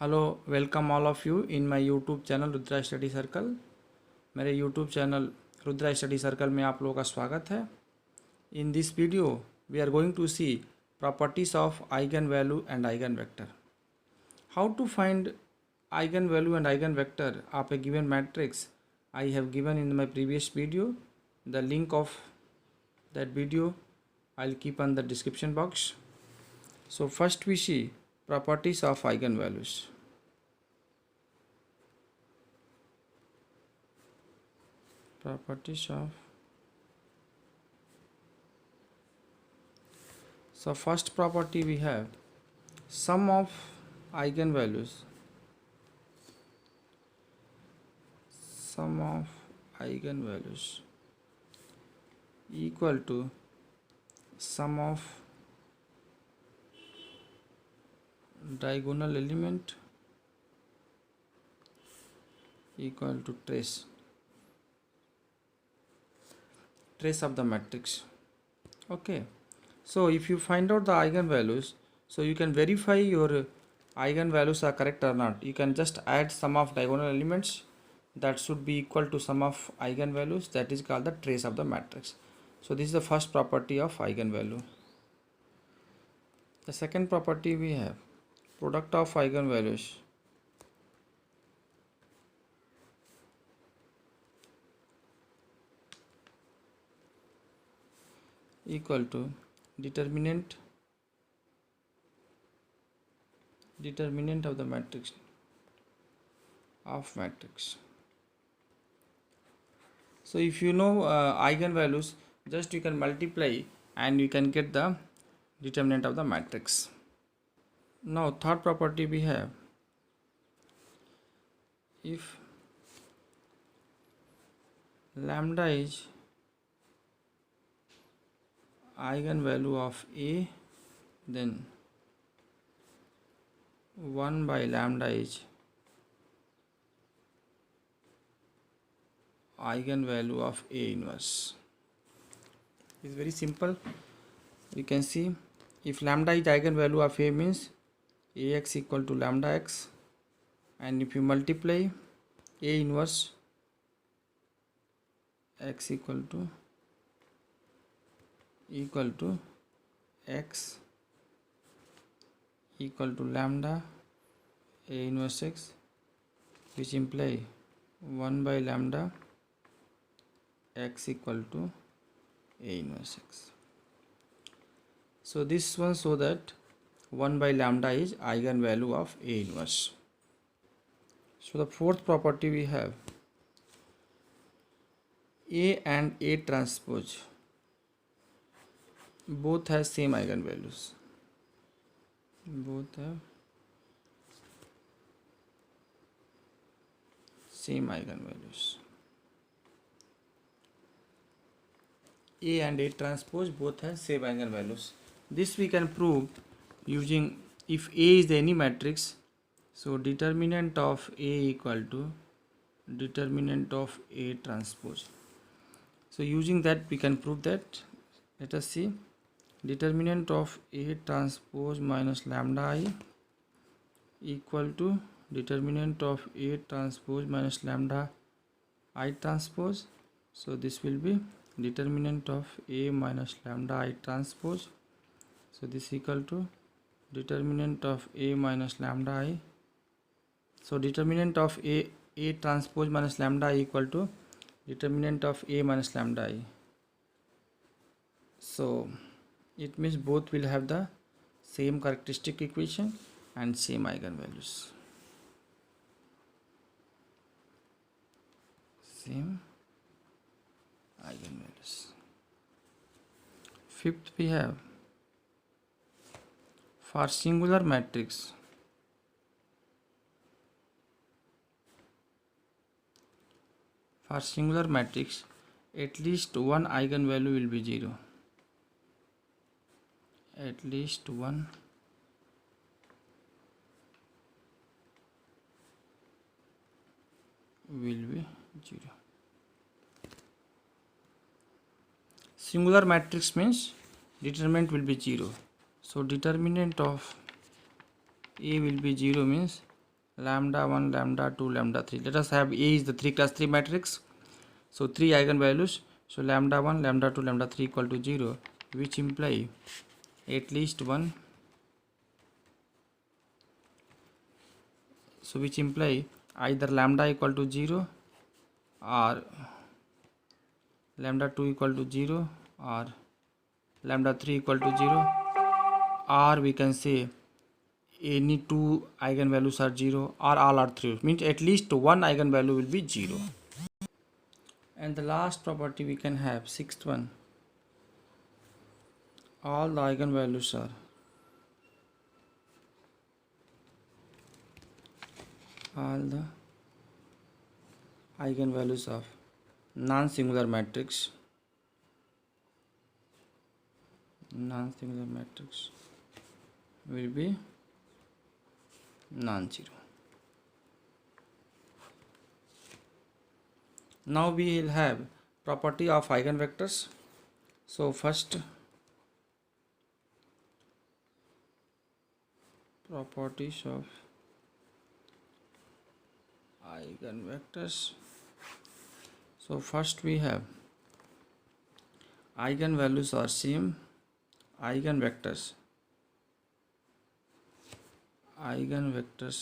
Hello welcome all of you in my YouTube channel Rudra Study Circle. मेरे YouTube channel Rudra Study Circle में आप लोगों का स्वागत है। In this video we are going to see properties of eigen value and eigen vector. How to find eigen value and eigen vector of a given matrix I have given in my previous video. The link of that video I'll keep on the description box. So first we see properties of eigenvalues. Properties of So first property we have sum of eigenvalues. Sum of eigenvalues equal to sum of diagonal element equal to trace of the matrix. Okay, so if you find out the eigenvalues, so you can verify your eigenvalues are correct or not. You can just add sum of diagonal elements that should be equal to sum of eigenvalues, that is called the trace of the matrix. So this is the first property of eigenvalue. The second property we have product of eigenvalues equal to determinant of the matrix So if you know eigenvalues, just you can multiply and you can get the determinant of the matrix. Now third property we have, if lambda is eigenvalue of A, then 1 by lambda is eigenvalue of A inverse. It's very simple. You can see if lambda is eigenvalue of A means Ax equal to lambda x, and if you multiply A inverse, x equal to x equal to lambda A inverse x, which imply 1 by lambda x equal to A inverse x. So this one show that 1 by lambda is eigenvalue of A inverse. So the fourth property we have, A and A transpose both have same eigenvalues. A and A transpose both have same eigenvalues. This we can prove using, if A is any matrix, so determinant of A equal to determinant of A transpose. So using that we can prove that. Let us see. Determinant of A transpose minus lambda I equal to determinant of A transpose minus lambda I transpose. So this will be determinant of A minus lambda I transpose. So this equal to determinant of A minus lambda I. So determinant of A transpose minus lambda I equal to determinant of A minus lambda I. So it means both will have the same characteristic equation and same eigenvalues. Fifth we have, for singular matrix at least one eigenvalue will be 0. At least one will be 0. Singular matrix means determinant will be 0. So determinant of A will be 0 means lambda 1, lambda 2, lambda 3. Let us have A is the 3 class 3 matrix. So 3 eigenvalues. So lambda 1, lambda 2, lambda 3 equal to 0, which imply at least one. So which imply either lambda equal to 0 or lambda 2 equal to 0 or lambda 3 equal to 0, or we can say any two eigenvalues are 0 or all are 3, means at least one eigenvalue will be 0. And the last property we can have, sixth one, all the eigenvalues are of non-singular matrix will be non-zero. Now we will have property of eigenvectors. So first, properties of eigenvectors. So first we have eigenvalues are same, eigenvectors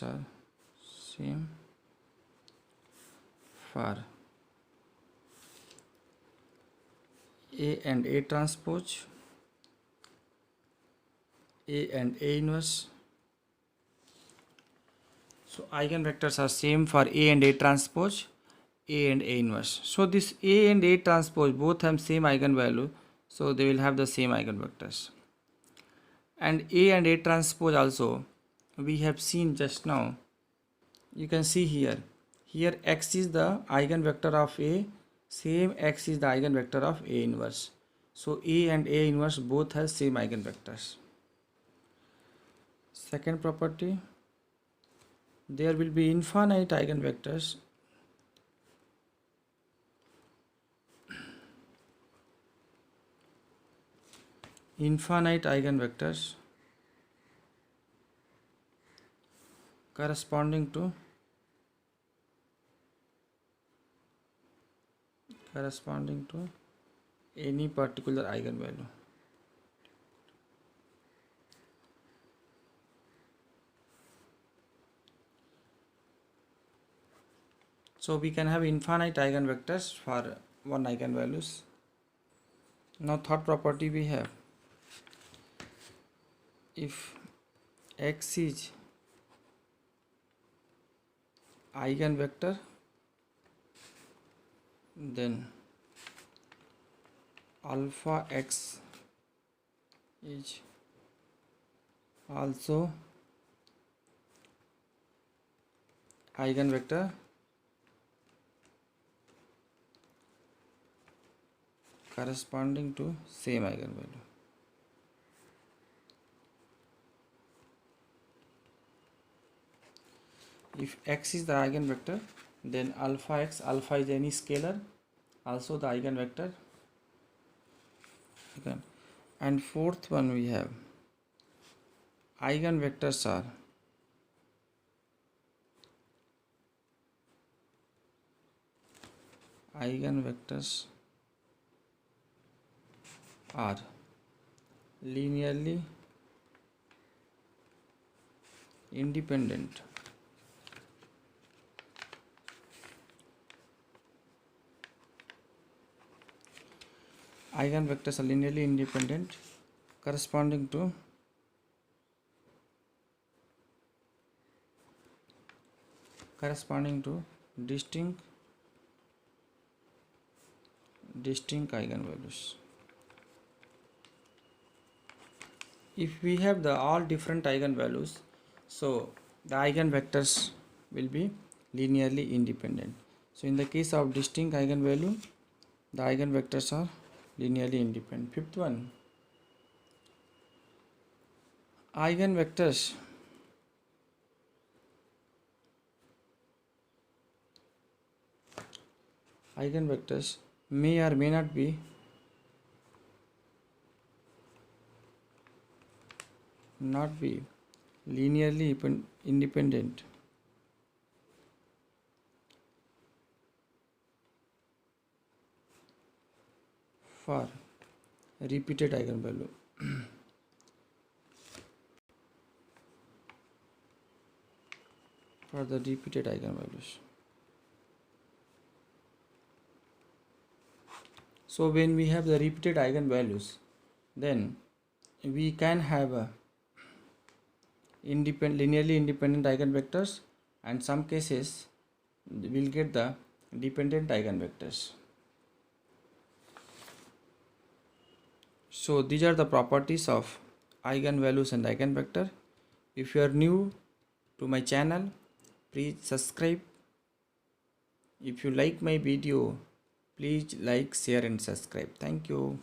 are same for A and A transpose, A and A inverse. So eigenvectors are same for A and A transpose, A and A inverse. So this A and A transpose both have same eigenvalue, so they will have the same eigenvectors. And A and A transpose also we have seen just now. You can see here x is the eigenvector of A, same x is the eigenvector of A inverse. So A and A inverse both have same eigenvectors. Second property, there will be infinite eigenvectors corresponding to any particular eigenvalue. So we can have infinite eigenvectors for one eigenvalues. Now third property we have, if x is eigenvector, then alpha x is also eigenvector corresponding to same eigenvalue. If x is the eigenvector, then alpha is any scalar, also the eigenvector. Okay. And fourth one we have, eigenvectors are linearly independent. Eigenvectors are linearly independent corresponding to distinct eigenvalues. If we have the all different eigenvalues, so the eigenvectors will be linearly independent. So in the case of distinct eigenvalue, the eigenvectors are linearly independent. Fifth one, eigenvectors may or may not be linearly independent for repeated eigenvalue. For the repeated eigenvalues. So when we have the repeated eigenvalues, then we can have a linearly independent eigenvectors, and some cases we'll get the dependent eigenvectors. So these are the properties of eigenvalues and eigenvector. If you are new to my channel, please subscribe. If you like my video, please like, share and subscribe. Thank you.